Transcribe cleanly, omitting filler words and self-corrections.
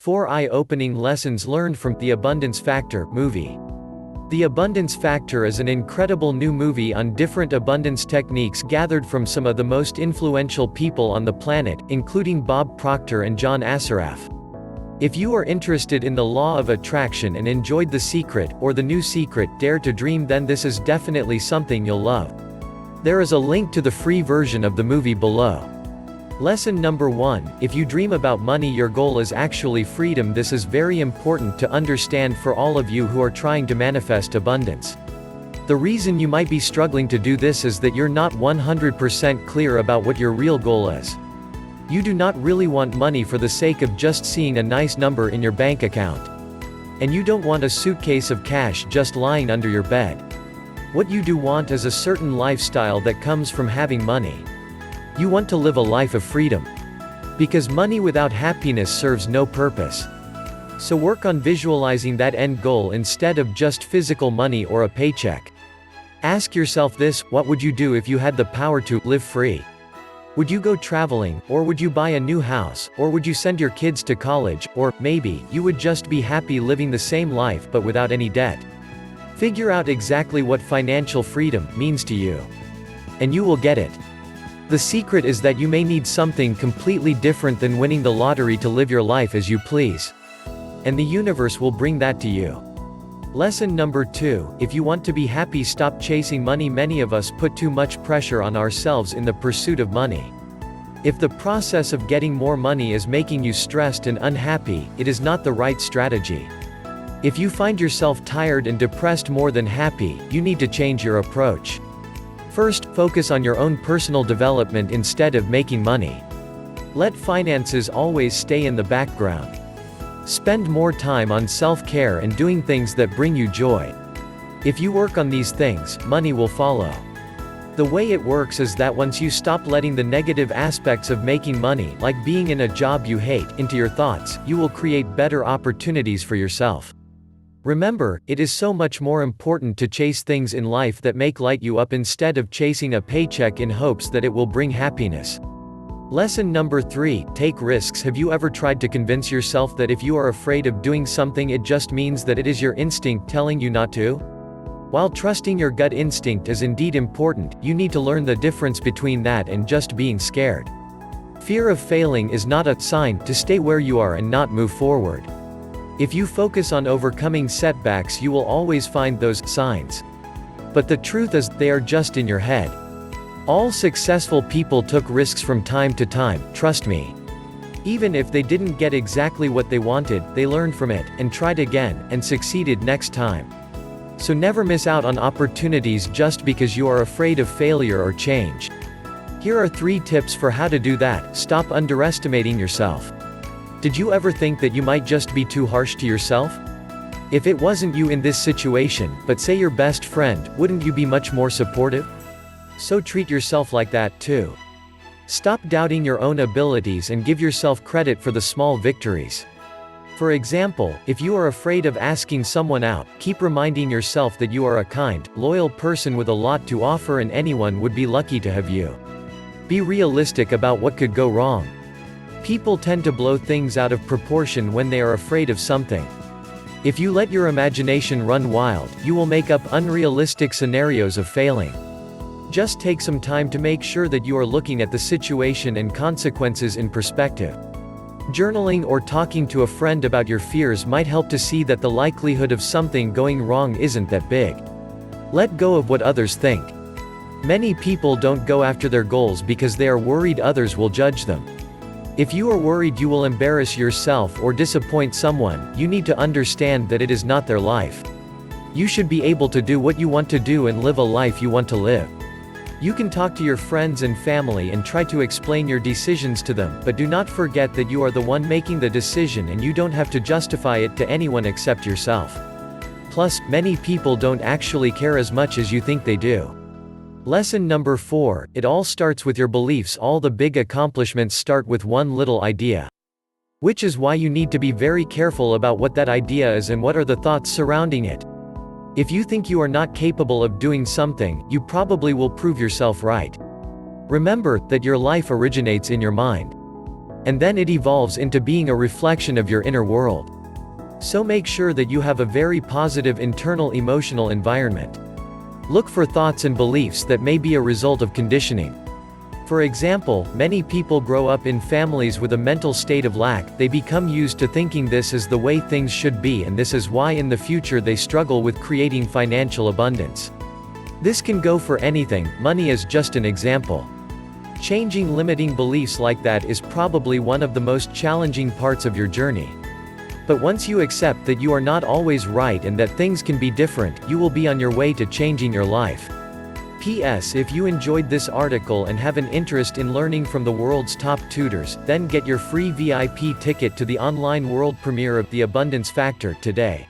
4 Eye-opening lessons learned from The Abundance Factor movie. The Abundance Factor is an incredible new movie on different abundance techniques gathered from some of the most influential people on the planet, including Bob Proctor and John Assaraf. If you are interested in the law of attraction and enjoyed The Secret, or The New Secret, Dare to Dream, then this is definitely something you'll love. There is a link to the free version of the movie below. Lesson number 1, if you dream about money, your goal is actually freedom. This is very important to understand for all of you who are trying to manifest abundance. The reason you might be struggling to do this is that you're not 100% clear about what your real goal is. You do not really want money for the sake of just seeing a nice number in your bank account. And you don't want a suitcase of cash just lying under your bed. What you do want is a certain lifestyle that comes from having money. You want to live a life of freedom. Because money without happiness serves no purpose. So work on visualizing that end goal instead of just physical money or a paycheck. Ask yourself this: what would you do if you had the power to live free? Would you go traveling, or would you buy a new house, or would you send your kids to college, or maybe you would just be happy living the same life but without any debt? Figure out exactly what financial freedom means to you. And you will get it. The secret is that you may need something completely different than winning the lottery to live your life as you please. And the universe will bring that to you. Lesson number 2, if you want to be happy, stop chasing money. Many of us put too much pressure on ourselves in the pursuit of money. If the process of getting more money is making you stressed and unhappy, it is not the right strategy. If you find yourself tired and depressed more than happy, you need to change your approach. First, focus on your own personal development instead of making money. Let finances always stay in the background. Spend more time on self-care and doing things that bring you joy. If you work on these things, money will follow. The way it works is that once you stop letting the negative aspects of making money, like being in a job you hate, into your thoughts, you will create better opportunities for yourself. Remember, it is so much more important to chase things in life that light you up instead of chasing a paycheck in hopes that it will bring happiness. Lesson number 3, take risks. Have you ever tried to convince yourself that if you are afraid of doing something, it just means that it is your instinct telling you not to? While trusting your gut instinct is indeed important, you need to learn the difference between that and just being scared. Fear of failing is not a sign to stay where you are and not move forward. If you focus on overcoming setbacks, you will always find those signs. But the truth is, they are just in your head. All successful people took risks from time to time, trust me. Even if they didn't get exactly what they wanted, they learned from it, and tried again, and succeeded next time. So never miss out on opportunities just because you are afraid of failure or change. Here are 3 tips for how to do that. Stop underestimating yourself. Did you ever think that you might just be too harsh to yourself? If it wasn't you in this situation, but say your best friend, wouldn't you be much more supportive? So treat yourself like that too. Stop doubting your own abilities and give yourself credit for the small victories. For example, if you are afraid of asking someone out, keep reminding yourself that you are a kind, loyal person with a lot to offer and anyone would be lucky to have you. Be realistic about what could go wrong. People tend to blow things out of proportion when they are afraid of something. If you let your imagination run wild, you will make up unrealistic scenarios of failing. Just take some time to make sure that you are looking at the situation and consequences in perspective. Journaling or talking to a friend about your fears might help to see that the likelihood of something going wrong isn't that big. Let go of what others think. Many people don't go after their goals because they are worried others will judge them. If you are worried you will embarrass yourself or disappoint someone, you need to understand that it is not their life. You should be able to do what you want to do and live a life you want to live. You can talk to your friends and family and try to explain your decisions to them, but do not forget that you are the one making the decision and you don't have to justify it to anyone except yourself. Plus, many people don't actually care as much as you think they do. Lesson number 4, it all starts with your beliefs. All the big accomplishments start with one little idea. Which is why you need to be very careful about what that idea is and what are the thoughts surrounding it. If you think you are not capable of doing something, you probably will prove yourself right. Remember that your life originates in your mind. And then it evolves into being a reflection of your inner world. So make sure that you have a very positive internal emotional environment. Look for thoughts and beliefs that may be a result of conditioning. For example, many people grow up in families with a mental state of lack. They become used to thinking this is the way things should be, and this is why in the future they struggle with creating financial abundance. This can go for anything, money is just an example. Changing limiting beliefs like that is probably one of the most challenging parts of your journey. But once you accept that you are not always right and that things can be different, you will be on your way to changing your life. P.S. If you enjoyed this article and have an interest in learning from the world's top tutors, then get your free VIP ticket to the online world premiere of The Abundance Factor today.